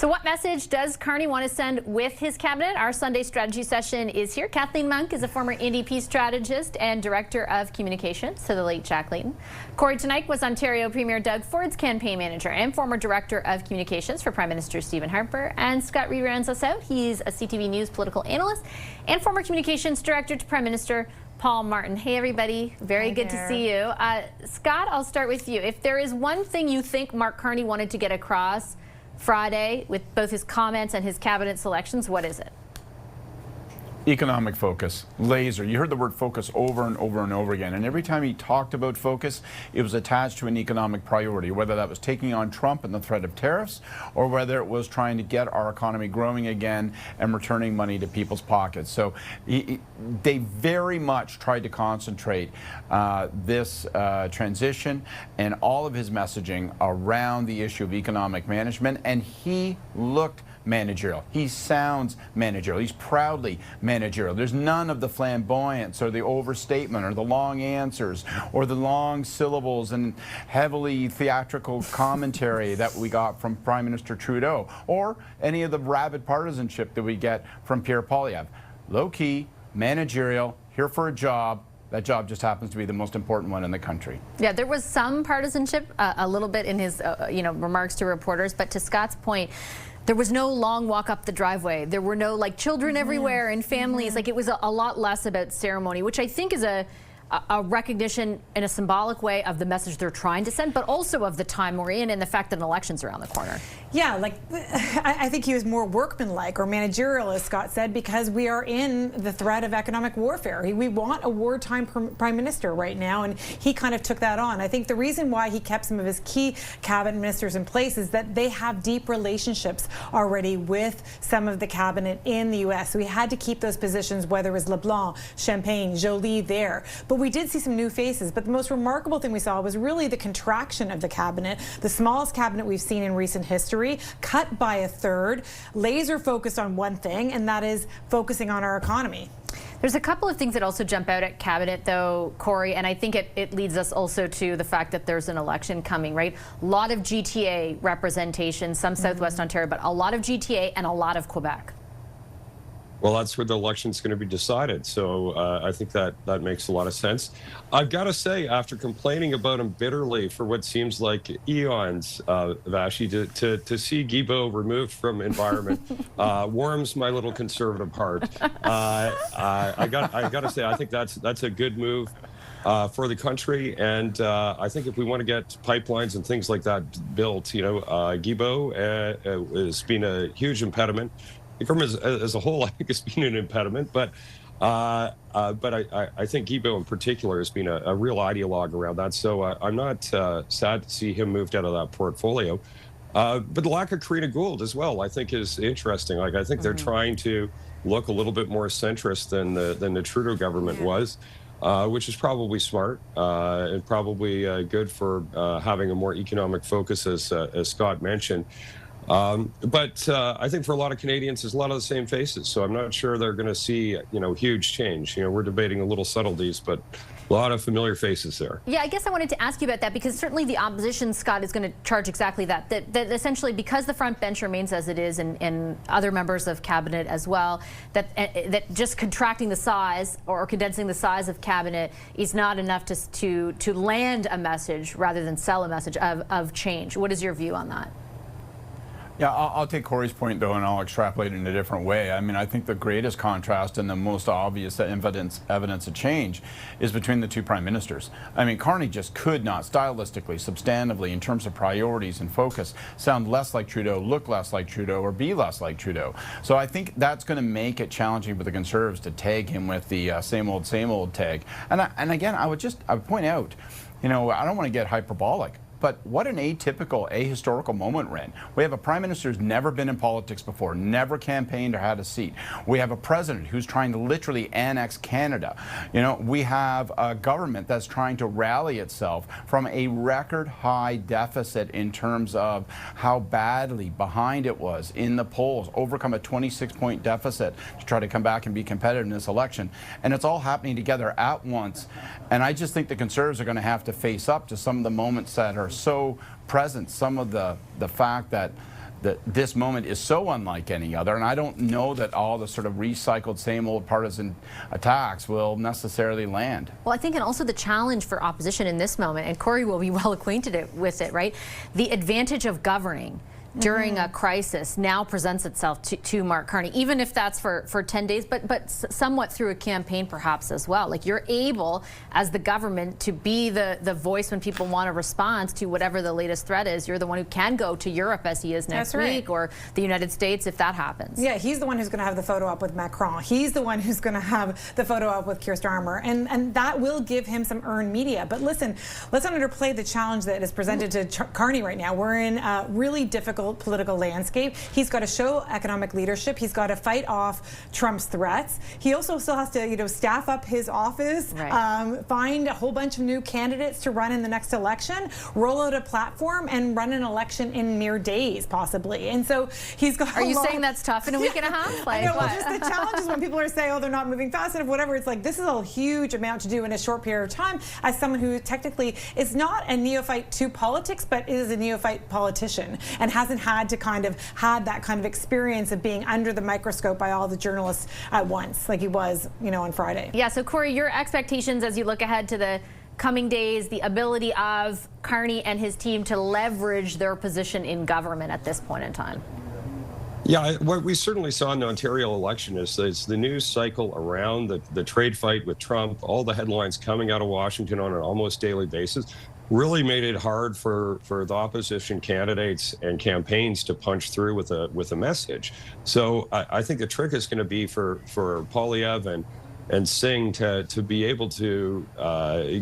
So what message does Carney want to send with his cabinet? Our Sunday strategy session is here. Kathleen Monk is a former NDP strategist and director of communications to the late Jack Layton. Kory Teneycke was Ontario Premier Doug Ford's campaign manager and former director of communications for Prime Minister Stephen Harper. And Scott Reid rounds us out. He's a CTV News political analyst and former communications director to Prime Minister Paul Martin. Hey everybody, very good to see you. Scott, I'll start with you. If there is one thing you think Mark Carney wanted to get across Friday with both his comments and his cabinet selections, what is it? Economic focus, laser. You heard the word focus over and over and over again. And every time he talked about focus, it was attached to an economic priority, whether that was taking on Trump and the threat of tariffs, or whether it was trying to get our economy growing again and returning money to people's pockets. So they very much tried to concentrate this transition and all of his messaging around the issue of economic management. And he looked managerial. He sounds managerial. He's proudly managerial. There's none of the flamboyance or the overstatement or the long answers or the long syllables and heavily theatrical commentary that we got from Prime Minister Trudeau or any of the rabid partisanship that we get from Pierre Poilievre. Low-key, managerial, here for a job. That job just happens to be the most important one in the country. Yeah, there was some partisanship a little bit in his remarks to reporters, but to Scott's point, there was no long walk up the driveway. There were no children everywhere and families. Like it was a lot less about ceremony, which I think is a recognition in a symbolic way of the message they're trying to send, but also of the time we're in and the fact that an election's around the corner. Yeah, I think he was more workmanlike or managerial, as Scott said, because we are in the threat of economic warfare. We want a wartime prime minister right now, and he kind of took that on. I think the reason why he kept some of his key cabinet ministers in place is that they have deep relationships already with some of the cabinet in the U.S. So we had to keep those positions, whether it was LeBlanc, Champagne, Joly there. But we did see some new faces. But the most remarkable thing we saw was really the contraction of the cabinet, the smallest cabinet we've seen in recent history, cut by a third, laser focused on one thing, and that is focusing on our economy. There's a couple of things that also jump out at cabinet, though, Kory, and I think it leads us also to the fact that there's an election coming, right? A lot of GTA representation, some Southwest Ontario, but a lot of GTA and a lot of Quebec. Well, that's where the election's going to be decided. So I think that makes a lot of sense. I've got to say, after complaining about him bitterly for what seems like eons, Vashi, to see Guilbeault removed from environment warms my little conservative heart. I got to say, I think that's a good move for the country. And I think if we want to get pipelines and things like that built, Guilbeault has been a huge impediment. As a whole, I think it's been an impediment, but I think Guilbeault in particular has been a real ideologue around that. So I'm not sad to see him moved out of that portfolio. But the lack of Karina Gould as well, I think, is interesting. I think they're trying to look a little bit more centrist than the Trudeau government was, which is probably smart and probably good for having a more economic focus, as Scott mentioned. But I think for a lot of Canadians, there's a lot of the same faces. So I'm not sure they're going to see, huge change. We're debating a little subtleties, but a lot of familiar faces there. Yeah, I guess I wanted to ask you about that because certainly the opposition, Scott, is going to charge exactly that essentially because the front bench remains as it is and other members of cabinet as well, that just contracting the size or condensing the size of cabinet is not enough to land a message rather than sell a message of change. What is your view on that? Yeah, I'll take Kory's point, though, and I'll extrapolate it in a different way. I mean, I think the greatest contrast and the most obvious evidence of change is between the two prime ministers. I mean, Carney just could not stylistically, substantively, in terms of priorities and focus, sound less like Trudeau, look less like Trudeau, or be less like Trudeau. So I think that's going to make it challenging for the Conservatives to tag him with the same old tag. And again, I would point out, I don't want to get hyperbolic, but what an atypical, ahistorical moment we're in. We have a prime minister who's never been in politics before, never campaigned or had a seat. We have a president who's trying to literally annex Canada. We have a government that's trying to rally itself from a record high deficit in terms of how badly behind it was in the polls, overcome a 26-point deficit to try to come back and be competitive in this election. And it's all happening together at once. And I just think the Conservatives are going to have to face up to some of the moments that are so present, some of the fact that that this moment is so unlike any other, and I don't know that all the sort of recycled same old partisan attacks will necessarily land. Well, I think, and also the challenge for opposition in this moment, and Kory will be well acquainted with it, right? The advantage of governing during a crisis now presents itself to Mark Carney, even if that's for 10 days, but somewhat through a campaign perhaps as well. Like, you're able, as the government, to be the voice when people want a response to whatever the latest threat is. You're the one who can go to Europe, as he is next week, or the United States if that happens. Yeah, he's the one who's going to have the photo up with Macron. He's the one who's going to have the photo up with Keir Starmer, and that will give him some earned media. But listen, let's not underplay the challenge that is presented to Carney right now. We're in a really difficult political landscape. He's got to show economic leadership. He's got to fight off Trump's threats. He also still has to, staff up his office, find a whole bunch of new candidates to run in the next election, roll out a platform, and run an election in mere days, possibly. And so he's got. Are you saying that's tough in a week and a half? Like, well, just the challenge is when people are saying, "Oh, they're not moving fast enough," whatever. It's like, this is a huge amount to do in a short period of time. As someone who technically is not a neophyte to politics, but is a neophyte politician and hasn't had to had that kind of experience of being under the microscope by all the journalists at once, like he was, on Friday. Yeah, so Kory, your expectations as you look ahead to the coming days, the ability of Carney and his team to leverage their position in government at this point in time? Yeah, what we certainly saw in the Ontario election is the news cycle around the trade fight with Trump, all the headlines coming out of Washington on an almost daily basis, really made it hard for the opposition candidates and campaigns to punch through with a message. So I think the trick is going to be for Poilievre and Singh to be able to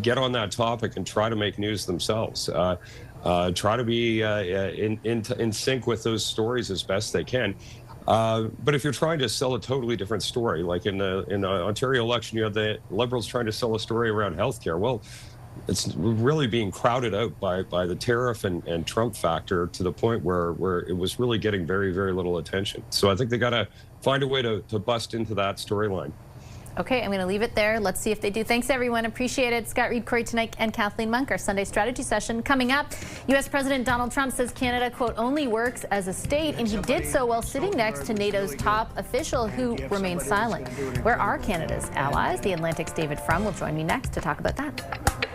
get on that topic and try to make news themselves. Try to be in sync with those stories as best they can. But if you're trying to sell a totally different story, like in the Ontario election, you have the Liberals trying to sell a story around healthcare. Well, it's really being crowded out by the tariff and Trump factor to the point where it was really getting very, very little attention. So I think they got to find a way to bust into that storyline. Okay, I'm going to leave it there. Let's see if they do. Thanks, everyone. Appreciate it. Scott Reid, Kory Teneycke, and Kathleen Monk. Our Sunday strategy session coming up. U.S. President Donald Trump says Canada, quote, only works as a state, and he did so while sitting next to NATO's top official who remained silent. Where are Canada's allies? The Atlantic's David Frum will join me next to talk about that.